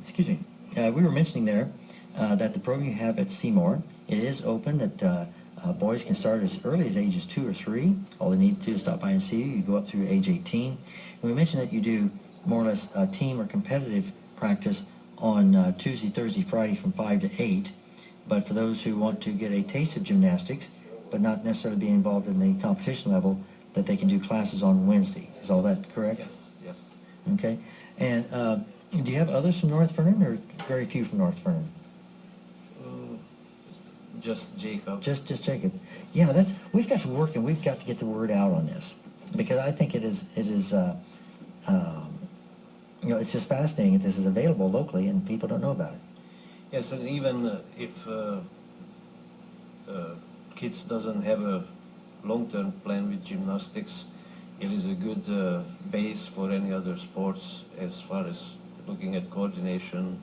excuse me, we were mentioning there that the program you have at Seymour, it is open, that boys can start as early as ages 2 or 3. All they need to do is stop by and see you. You go up through age 18. And we mentioned that you do more or less team or competitive practice on Tuesday, Thursday, Friday from 5 to 8. But for those who want to get a taste of gymnastics, but not necessarily be involved in the competition level, that they can do classes on Wednesday. Is all that correct? Yes, yes. Okay. And do you have others from North Vernon, or very few from North Vernon? Just Jacob. Just Jacob. Yeah, we've got to work, and we've got to get the word out on this, because I think it is you know, it's just fascinating that this is available locally and people don't know about it. Yes, and even if kids doesn't have a long-term plan with gymnastics, it is a good base for any other sports as far as looking at coordination,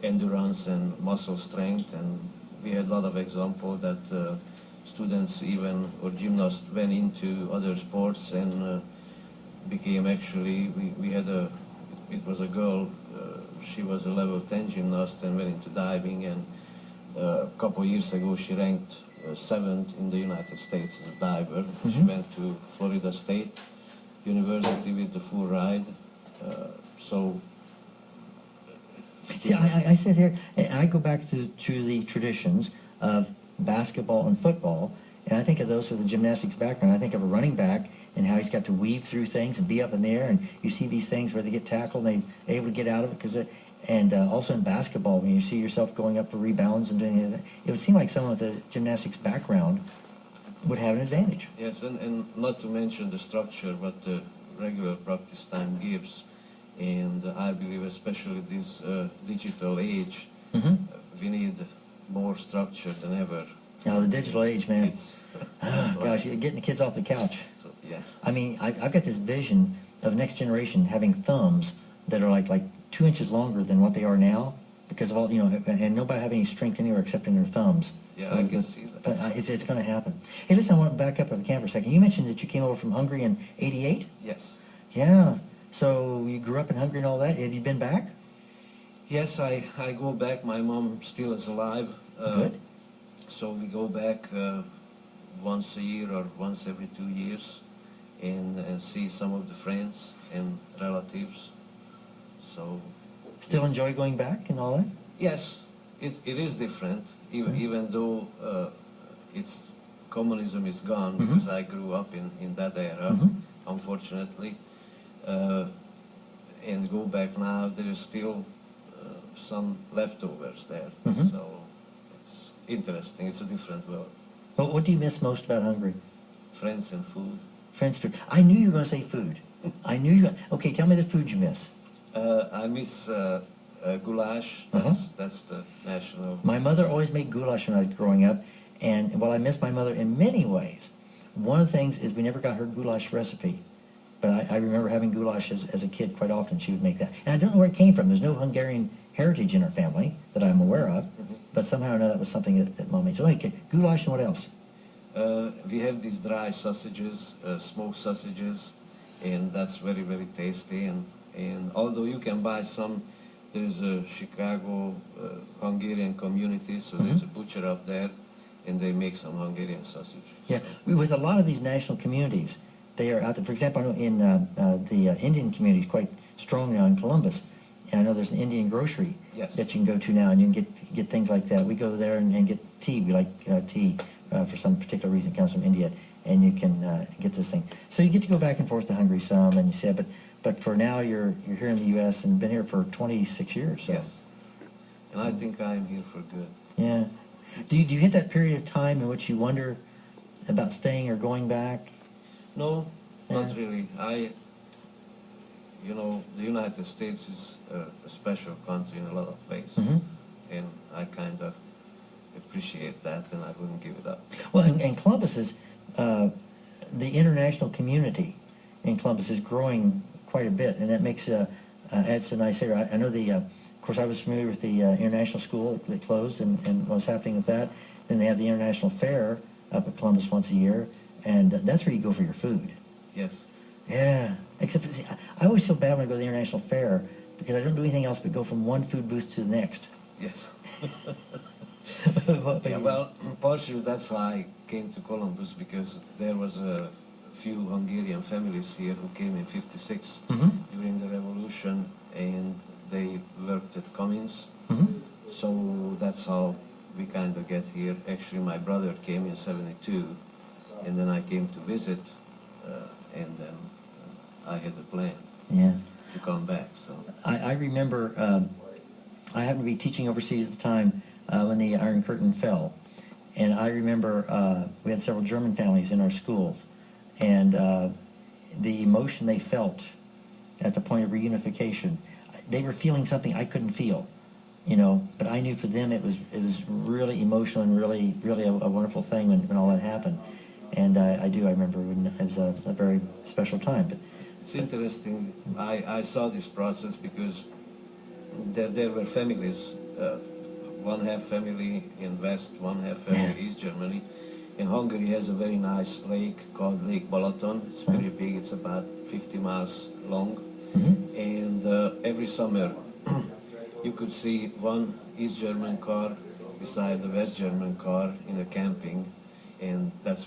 endurance and muscle strength. And we had a lot of examples that students even, or gymnasts, went into other sports and became actually, we had it was a girl, she was a level 10 gymnast and went into diving, and a couple of years ago she ranked 7th in the United States as a diver. Mm-hmm. She went to Florida State University with the full ride. See, I sit here and I go back to the traditions of basketball and football, and I think of those with the gymnastics background. I think of a running back and how he's got to weave through things and be up in the air, and you see these things where they get tackled and they're able to get out of it, and also in basketball, when you see yourself going up for rebounds and doing that, it would seem like someone with a gymnastics background would have an advantage. Yes, and not to mention the structure what the regular practice time gives, and I believe especially this digital age, mm-hmm. We need more structure than ever. Now the digital age, man. Gosh, you're getting the kids off the couch. So, yeah. I mean, I've got this vision of the next generation having thumbs that are like 2 inches longer than what they are now, because of all, you know, and nobody have any strength anywhere except in their thumbs. Yeah, I can see that. It's going to happen. Hey, listen, I want to back up on the camp for a second. You mentioned that you came over from Hungary in '88? Yes. Yeah. So you grew up in Hungary and all that. Have you been back? Yes, I go back. My mom still is alive. Good. So we go back once a year or once every 2 years and see some of the friends and relatives. So. Still enjoy going back and all that? Yes, it is different, even though communism is gone, mm-hmm. because I grew up in that era, mm-hmm. unfortunately. And go back now, there is still some leftovers there. Mm-hmm. So it's interesting, it's a different world. Well, what do you miss most about Hungary? Friends and food. Friends, food. I knew you were going to say food. I knew you. Okay, tell me the food you miss. I miss goulash. That's the national. My mother always made goulash when I was growing up, and while I miss my mother in many ways, one of the things is we never got her goulash recipe. But I remember having goulash as a kid quite often. She would make that. And I don't know where it came from. There's no Hungarian heritage in our family that I'm aware of, mm-hmm. but somehow or another that was something that Mom made. So okay, goulash and what else? We have these dry sausages, smoked sausages, and that's very, very tasty. And although you can buy some, there's a Chicago Hungarian community, so mm-hmm. there's a butcher up there, and they make some Hungarian sausage. Yeah, so. With a lot of these national communities, they are out there. For example, I know in the Indian community is quite strong now in Columbus, and I know there's an Indian grocery yes. that you can go to now, and you can get things like that. We go there and get tea. We like tea for some particular reason. It comes from India, and you can get this thing. So you get to go back and forth to Hungary some, and you said, but for now you're here in the U.S. and been here for 26 years. So. Yes, and I think I'm here for good. Yeah. Do you hit that period of time in which you wonder about staying or going back? No, not really. The United States is a special country in a lot of ways, mm-hmm. and I kind of appreciate that, and I wouldn't give it up. Well, and Columbus is, the international community in Columbus is growing quite a bit, and that makes, adds to a nice area. I know of course I was familiar with the international school that closed and what's happening with that. Then they have the International Fair up at Columbus once a year. And that's where you go for your food. Yes. Yeah. Except, I always feel bad when I go to the International Fair because I don't do anything else but go from one food booth to the next. Yes. Yeah, well, partially that's why I came to Columbus, because there was a few Hungarian families here who came in '56 during the revolution, and they worked at Cummins. So that's how we kind of get here. Actually, my brother came in '72, and then I came to visit, and then I had a plan to come back. So I remember I happened to be teaching overseas at the time when the Iron Curtain fell. And I remember we had several German families in our schools. And the emotion they felt at the point of reunification, they were feeling something I couldn't feel, you know. But I knew for them it was really emotional and really a wonderful thing when all that happened. And I remember when it was a very special time. But it's interesting. I saw this process because there were families, one half family in West, one half family East Germany. And Hungary has a very nice lake called Lake Balaton. It's very big. It's about 50 miles long. And every summer you could see one East German car beside the West German car in a camping, and that's